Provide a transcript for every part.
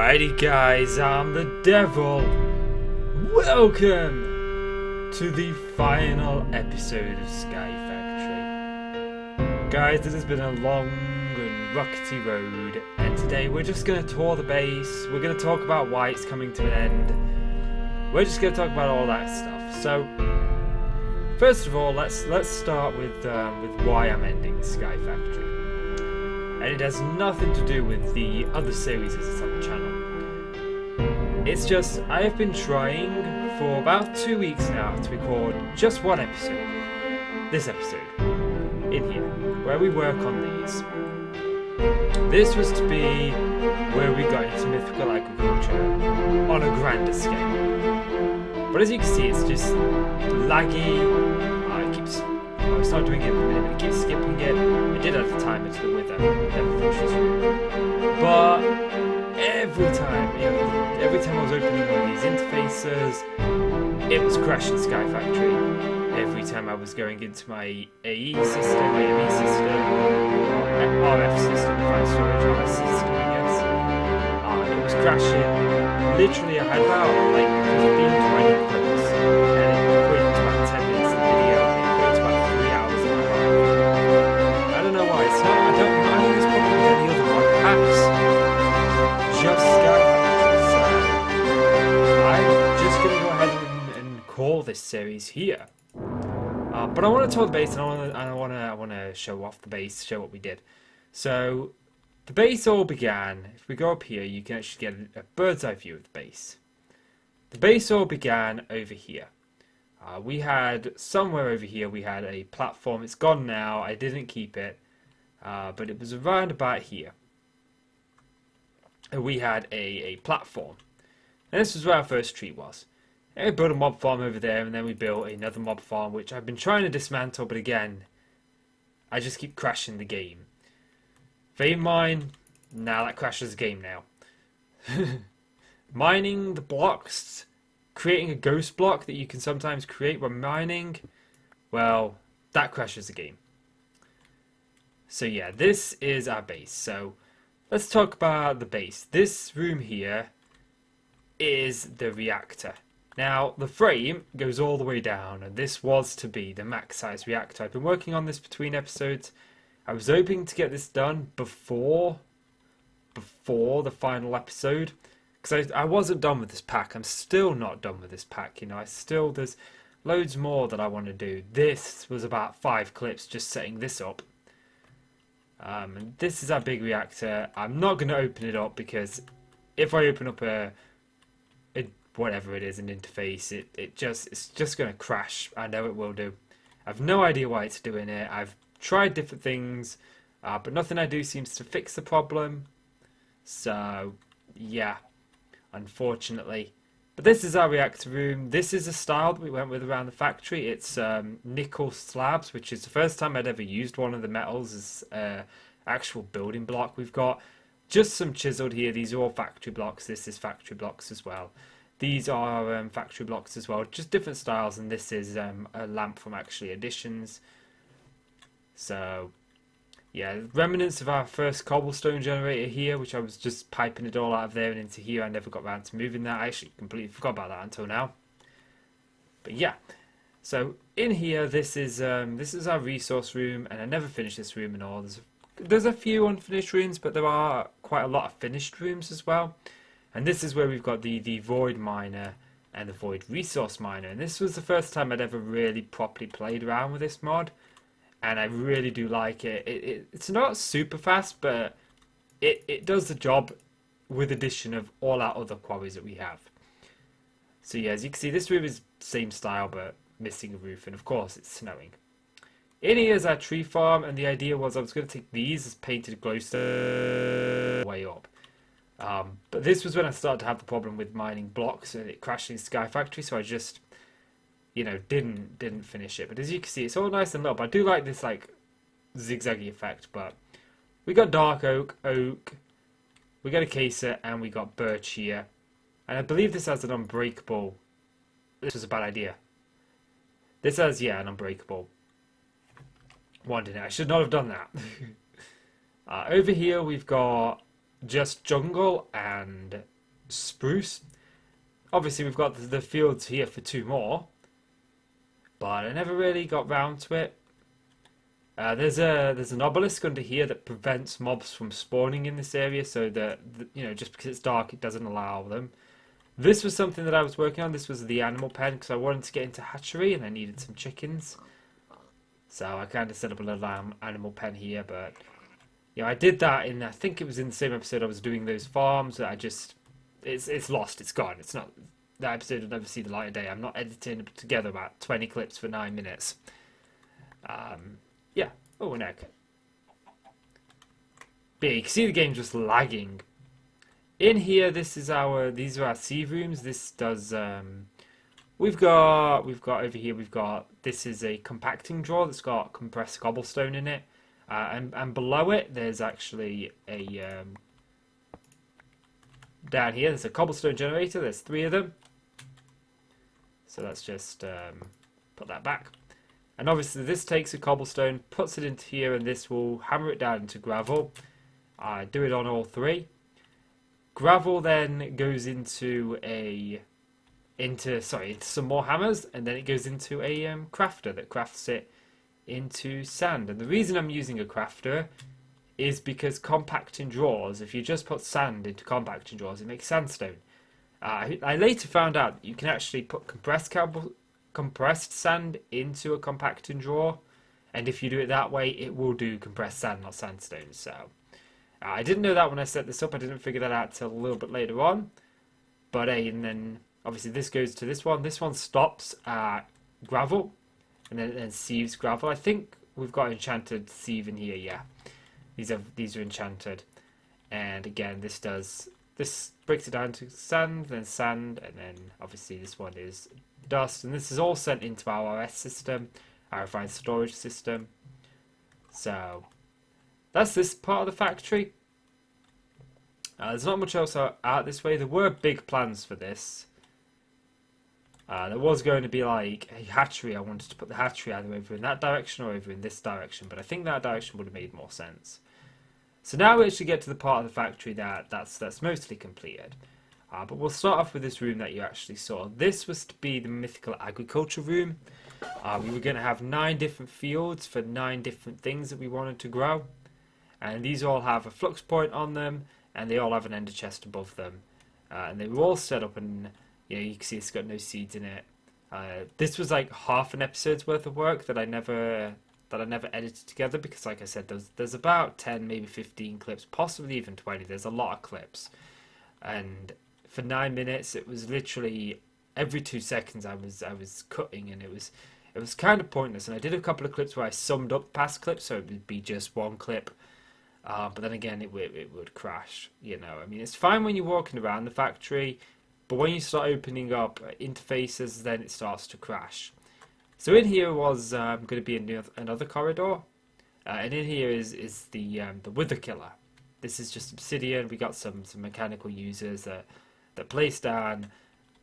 Alrighty guys, I'm the devil. Welcome to the final episode of Sky Factory. Guys, this has been a long and rockety road, and today we're just going to tour the base. We're going to talk about why it's coming to an end. We're just going to talk about all that stuff. So, first of all, let's start with why I'm ending Sky Factory. And it has nothing to do with the other series that's on the channel. It's just, I have been trying for about 2 weeks now to record just one episode. This episode. In here. Where we work on these. This was to be where we got into Mythical Agriculture on a grander scale. But as you can see, it's just laggy. It's not doing it at the minute, it keeps skipping it. I did add the timer to the wither, never finished this room. But every time I was opening one of these interfaces, it was crashing Sky Factory. Every time I was going into my AE system, my ME system, RF system, file storage, RF system, I guess. It was crashing. Literally, I had about like 15-20 clips, and it equated to about 10 minutes of video. I don't think it's probably with any other mod packs. Just Sky Factory. So I'm just going to go ahead and call this series here. But I want to tour the base, and I want to show off the base, show what we did. So the base all began. If we go up here, you can actually get a bird's eye view of the base. The base all began over here. We had somewhere over here. We had a platform. It's gone now. I didn't keep it. But it was around about here. And we had a platform. And this was where our first tree was. And we built a mob farm over there, and then we built another mob farm, which I've been trying to dismantle, but again, I just keep crashing the game. Vein mine, nah, that crashes the game now. Mining the blocks, creating a ghost block that you can sometimes create when mining, well, that crashes the game. So yeah, this is our base. So let's talk about the base. This room here is the reactor. Now the frame goes all the way down, and this was to be the max size reactor. I've been working on this between episodes. I was hoping to get this done before the final episode, because I wasn't done with this pack. I'm still not done with this pack. You know, there's loads more that I want to do. This was about 5 clips just setting this up. And this is our big reactor. I'm not going to open it up, because if I open up whatever it is, an interface, it's just going to crash. I know it will do. I have no idea why it's doing it. I've tried different things, but nothing I do seems to fix the problem. So yeah, unfortunately. But this is our reactor room. This is a style that we went with around the factory. It's nickel slabs, which is the first time I'd ever used one of the metals as actual building block. We've got just some chiseled here. These are all factory blocks. This is factory blocks as well. These are factory blocks as well, just different styles. And this is a lamp from actually Additions. So yeah, remnants of our first cobblestone generator here, which I was just piping it all out of there and into here. I never got around to moving that. I actually completely forgot about that until now. But yeah, so in here, this is our resource room, and I never finished this room and all. There's a few unfinished rooms, but there are quite a lot of finished rooms as well. And this is where we've got the void miner and the void resource miner. And this was the first time I'd ever really properly played around with this mod. And I really do like it. It's not super fast, but it does the job with addition of all our other quarries that we have. So yeah, as you can see, this room is same style, but missing a roof. And of course, it's snowing. In here is our tree farm, and the idea was I was going to take these as painted glowstone way up. But this was when I started to have the problem with mining blocks and it crashing Sky Factory, so I just, you know, didn't finish it. But as you can see, it's all nice and lit up. I do like this like zigzaggy effect. But we got dark oak, we got acacia, and we got birch here. And I believe this has an unbreakable. This was a bad idea. This has, yeah, an unbreakable one in it. I should not have done that. Over here we've got just jungle and spruce. Obviously, we've got the fields here for 2 more, but I never really got round to it. There's an obelisk under here that prevents mobs from spawning in this area, so that just because it's dark, it doesn't allow them. This was something that I was working on. This was the animal pen because I wanted to get into hatchery and I needed some chickens. So I kind of set up a little animal pen here, but I did that in, I think it was in the same episode I was doing those farms. That it's lost, it's gone. It's not, that episode will never see the light of day. I'm not editing together about 20 clips for 9 minutes. Yeah. Oh, an egg. But you can see the game just lagging. In here, these are our seed rooms. This does, we've got over here, this is a compacting drawer that's got compressed cobblestone in it. And below it, there's actually a, down here, there's a cobblestone generator. There's 3 of them. So let's just put that back. And obviously this takes a cobblestone, puts it into here, and this will hammer it down into gravel. Do it on all 3. Gravel then goes into some more hammers, and then it goes into a crafter that crafts it into sand. And the reason I'm using a crafter is because compacting drawers, if you just put sand into compacting drawers, it makes sandstone. I later found out that you can actually put compressed sand into a compacting drawer, and if you do it that way, it will do compressed sand, not sandstone. So I didn't know that when I set this up. I didn't figure that out till a little bit later on. But and then obviously this goes to this one. This one stops at gravel, and then sieves gravel. I think we've got enchanted sieve in here. Yeah, these are enchanted. And again, this breaks it down to sand, and then obviously this one is dust, and this is all sent into our RS system, our refined storage system. So that's this part of the factory. There's not much else out this way. There were big plans for this. There was going to be like a hatchery. I wanted to put the hatchery either over in that direction or over in this direction, but I think that direction would have made more sense. So now we actually get to the part of the factory that's mostly completed. But we'll start off with this room that you actually saw. This was to be the Mythical Agriculture room. We were going to have 9 different fields for 9 different things that we wanted to grow. And these all have a flux point on them, and they all have an ender chest above them. And they were all set up, and you can see it's got no seeds in it. This was like half an episode's worth of work that I never edited together, because like I said, there's about 10, maybe 15 clips, possibly even 20. There's a lot of clips. And for 9 minutes, it was literally every 2 seconds I was cutting, and it was kind of pointless. And I did a couple of clips where I summed up past clips, so it would be just one clip. But then again, it would crash. I mean, it's fine when you're walking around the factory, but when you start opening up interfaces, then it starts to crash. So in here was going to be another corridor, and in here is the Wither Killer. This is just obsidian. We got some mechanical users that place down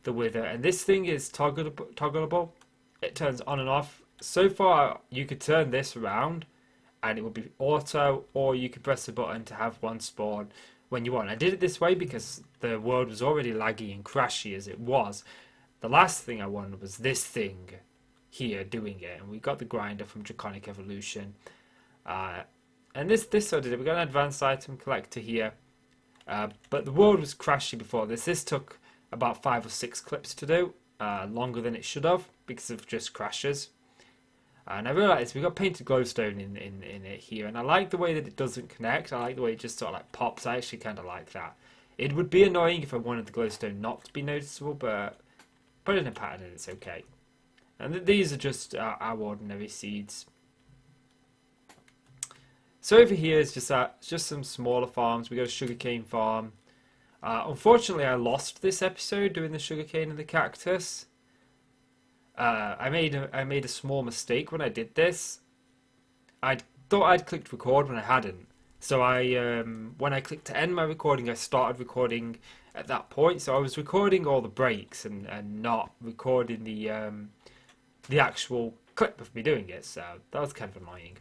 the Wither, and this thing is toggleable. It turns on and off. So far, you could turn this around, and it would be auto, or you could press the button to have one spawn when you want. I did it this way because the world was already laggy and crashy as it was. The last thing I wanted was this thing here doing it, and we got the grinder from Draconic Evolution. And this sort of did it. We got an advanced item collector here, but the world was crashy before this. This took about 5 or 6 clips to do, longer than it should have because of just crashes. And I realised we got painted glowstone in it here, and I like the way that it doesn't connect. I like the way it just sort of like pops. I actually kind of like that. It would be annoying if I wanted the glowstone not to be noticeable, but put it in a pattern and it's okay. And these are just our ordinary seeds. So over here is just some smaller farms. We got a sugarcane farm. Unfortunately, I lost this episode doing the sugarcane and the cactus. I made a small mistake when I did this. I thought I'd clicked record when I hadn't. So when I clicked to end my recording, I started recording at that point. So I was recording all the breaks and not recording the actual clip of me doing it. So that was kind of annoying.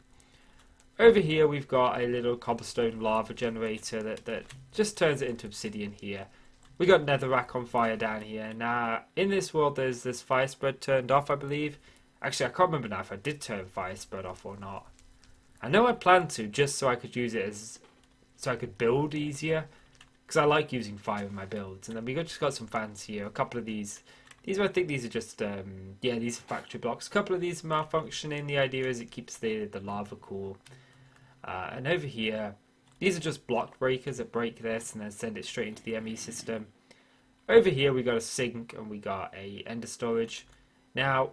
Over here we've got a little cobblestone lava generator that just turns it into obsidian here. We got netherrack on fire down here. Now, in this world, there's this fire spread turned off, I believe. Actually, I can't remember now if I did turn fire spread off or not. I know I planned to, just so I could use it as... so I could build easier. Because I like using fire in my builds. And then we just got some fans here. A couple of these... I think these are just... yeah, these are factory blocks. A couple of these are malfunctioning. The idea is it keeps the lava cool. And over here... these are just block breakers that break this and then send it straight into the ME system. Over here we got a sink and we got a ender storage. Now,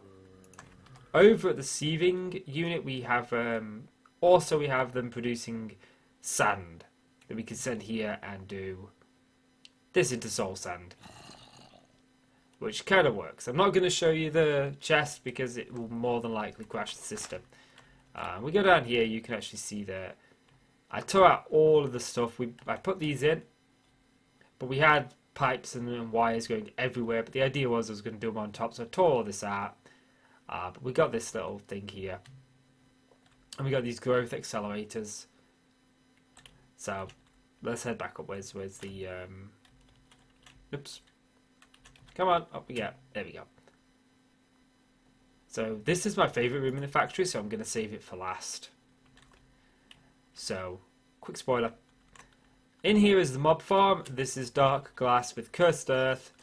over at the sieving unit we have we have them producing sand that we can send here and do this into soul sand, which kind of works. I'm not going to show you the chest because it will more than likely crash the system. We go down here, you can actually see that I tore out all of the stuff. I put these in, but we had pipes and wires going everywhere. But the idea was I was going to do them on top, so I tore all this out. But we got this little thing here, and we got these growth accelerators. So let's head back up. Where's the? Oops! Come on, up we get. There we go. So this is my favorite room in the factory, so I'm going to save it for last. So, quick spoiler. In here is the mob farm. This is dark glass with cursed earth.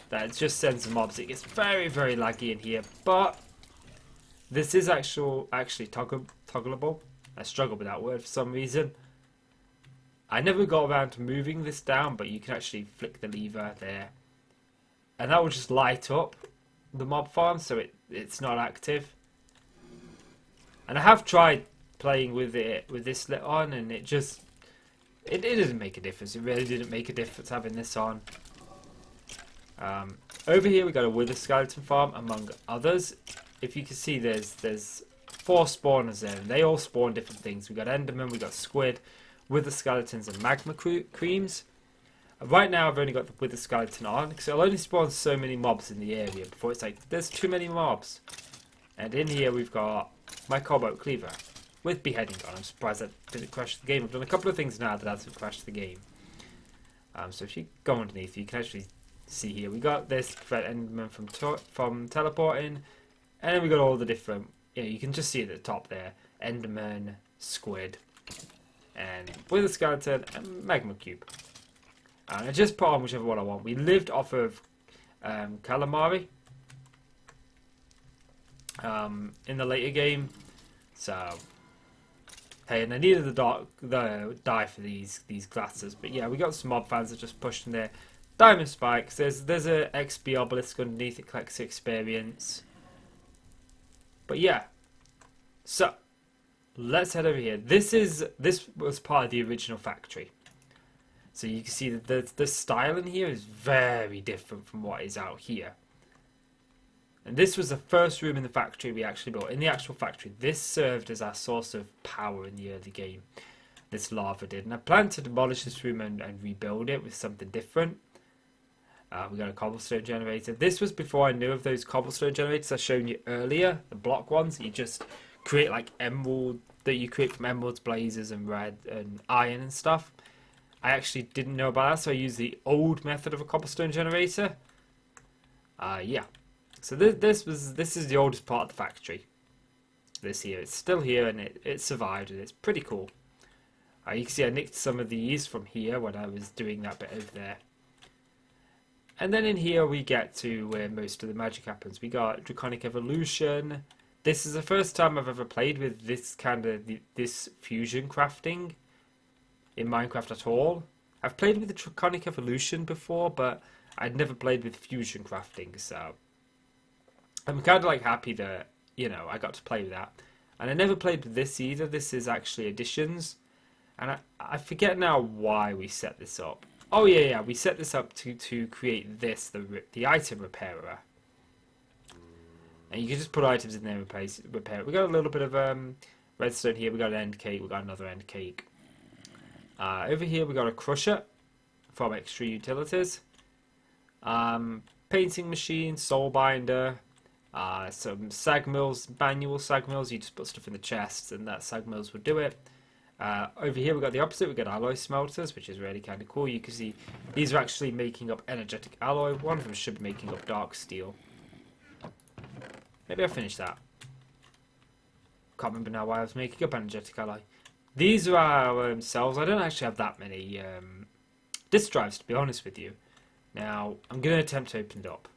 That just sends the mobs. It gets very, very laggy in here. But this is actually toggleable. I struggle with that word for some reason. I never got around to moving this down, but you can actually flick the lever there. And that will just light up the mob farm so it's not active. And I have tried playing with it with this lit on, and it didn't make a difference. It really didn't make a difference having this on. Over here we got a wither skeleton farm among others. If you can see, there's 4 spawners there, and they all spawn different things. We got enderman, we got squid, wither skeletons, and magma creams. Right now I've only got the wither skeleton on because it'll only spawn so many mobs in the area before it's like there's too many mobs. And in here we've got my cobalt cleaver with beheading on. I'm surprised that didn't crash the game. I've done a couple of things now that hasn't crashed the game. So if you go underneath, you can actually see here we got this to prevent enderman from teleporting, and then we got all the different. You can just see at the top there: enderman, squid, and wither skeleton, and magma cube. And I just put on whichever one I want. We lived off of calamari in the later game, so. Hey, and I needed the dye for these glasses, but yeah, we got some mob fans that just pushed in there. Diamond spikes. There's a XP obelisk underneath. It collects experience. But yeah, so let's head over here. This was part of the original factory, so you can see that the style in here is very different from what is out here. And this was the first room in the factory we actually built. In the actual factory, this served as our source of power in the early game. This lava did. And I planned to demolish this room and rebuild it with something different. We got a cobblestone generator. This was before I knew of those cobblestone generators I showed you earlier. The block ones. You just create like emerald, that you create from emeralds, blazes, and red and iron and stuff. I actually didn't know about that, so I used the old method of a cobblestone generator. Yeah. So this is the oldest part of the factory. This here, it's still here and it survived, and it's pretty cool. You can see I nicked some of these from here when I was doing that bit over there. And then in here we get to where most of the magic happens. We got Draconic Evolution. This is the first time I've ever played with this kind of this fusion crafting in Minecraft at all. I've played with the Draconic Evolution before, but I'd never played with fusion crafting, so I'm kind of like happy that, I got to play with that. And I never played with this either. This is actually additions. And I forget now why we set this up. Oh yeah, we set this up to create this, the item repairer. And you can just put items in there and repair it. We got a little bit of redstone here. We got an end cake. We got another end cake. Over here we got a crusher from Extra Utilities. Painting machine, soul binder. Some sag mills, manual sag mills. You just put stuff in the chests and that sag mills would do it. Over here we've got the opposite, we've got alloy smelters, which is really kind of cool. You can see these are actually making up energetic alloy. One of them should be making up dark steel. Maybe I'll finish that. Can't remember now why I was making up energetic alloy. These are our cells. I don't actually have that many disk drives, to be honest with you. Now, I'm going to attempt to open it up.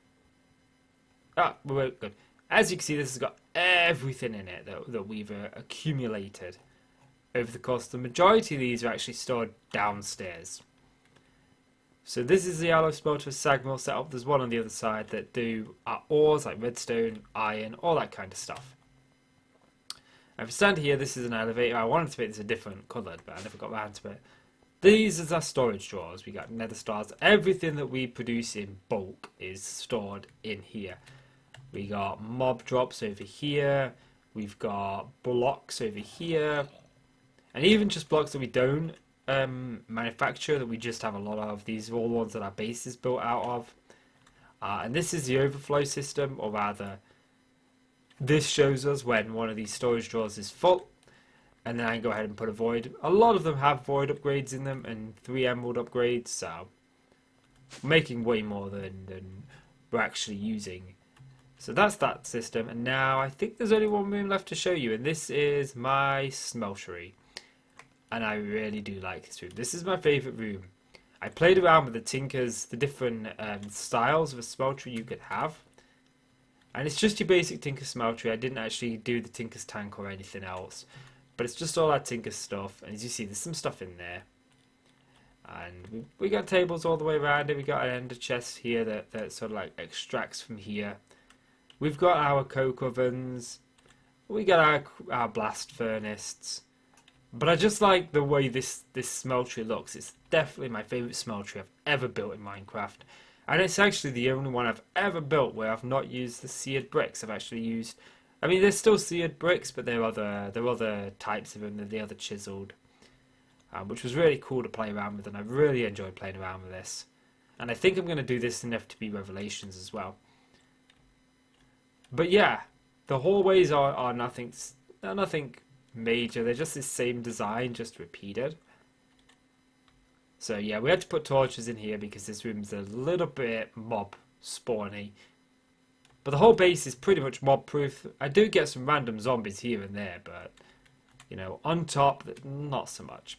Ah, we're good. As you can see, this has got everything in it that we've accumulated over the course. The majority of these are actually stored downstairs. So this is the alloy smelter sag mill setup. There's one on the other side that do ores like redstone, iron, all that kind of stuff. And if we stand here, this is an elevator. I wanted to make this a different coloured, but I never got around to it. These are our storage drawers. We got nether stars. Everything that we produce in bulk is stored in here. We got mob drops over here. We've got blocks over here. And even just blocks that we don't manufacture, that we just have a lot of. These are all the ones that our base is built out of. And this is the overflow system, or rather, this shows us when one of these storage drawers is full. And then I can go ahead and put a void. A lot of them have void upgrades in them and 3 emerald upgrades, so we're making way more than we're actually using. So that's that system, and now I think there's only one room left to show you, and this is my smeltery. And I really do like this room. This is my favourite room. I played around with the tinkers, the different styles of a smeltery you could have. And it's just your basic tinker smeltery. I didn't actually do the tinker's tank or anything else. But it's just all our tinker stuff. And as you see, there's some stuff in there. And we got tables all the way around it. We got an ender chest here that sort of like extracts from here. We've got our coke ovens. We got our blast furnace. But I just like the way this smeltery looks. It's definitely my favourite smeltery I've ever built in Minecraft. And it's actually the only one I've ever built where I've not used the seared bricks. I've actually used... I mean, there's still seared bricks, but there are other types of them. They're the other chiseled. Which was really cool to play around with, and I really enjoyed playing around with this. And I think I'm going to do this in FTP Revelations as well. But yeah, the hallways are nothing major. They're just the same design, just repeated. So yeah, we had to put torches in here because this room's a little bit mob spawny. But the whole base is pretty much mob proof. I do get some random zombies here and there, but you know, on top, not so much.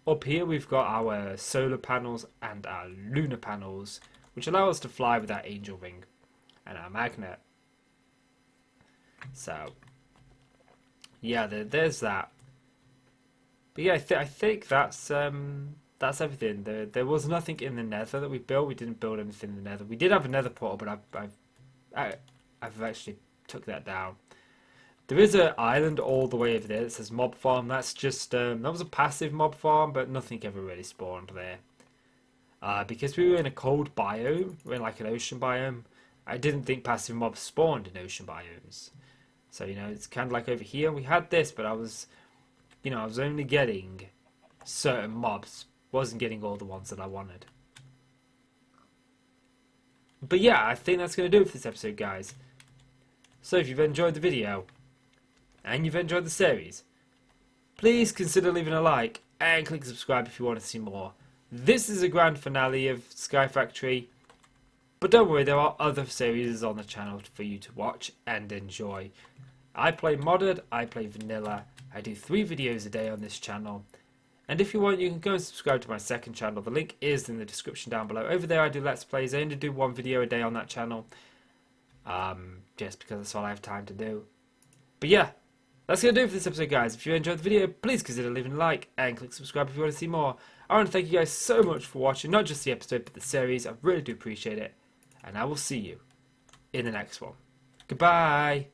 Up here we've got our solar panels and our lunar panels, which allow us to fly with our angel ring and our magnet. So yeah, there's that. But yeah, I think that's everything. There was nothing in the nether that we built. We didn't build anything in the nether. We did have a nether portal, but I've actually took that down. There is an island all the way over there that says mob farm. That's just that was a passive mob farm, but nothing ever really spawned there. Because we were in a cold biome, we're in like an ocean biome. I didn't think passive mobs spawned in ocean biomes. So you know, it's kind of like over here. We had this, but I was only getting certain mobs. Wasn't getting all the ones that I wanted. But yeah, I think that's going to do it for this episode, guys. So if you've enjoyed the video, and you've enjoyed the series, please consider leaving a like, and click subscribe if you want to see more. This is a grand finale of Sky Factory, but don't worry, there are other series on the channel for you to watch and enjoy. I play modded, I play vanilla, I do 3 videos a day on this channel. And if you want, you can go and subscribe to my second channel. The link is in the description down below. Over there I do Let's Plays. I only do 1 video a day on that channel. Just because that's all I have time to do. But yeah, that's going to do it for this episode, guys. If you enjoyed the video, please consider leaving a like and click subscribe if you want to see more. I want to thank you guys so much for watching, not just the episode, but the series. I really do appreciate it. And I will see you in the next one. Goodbye.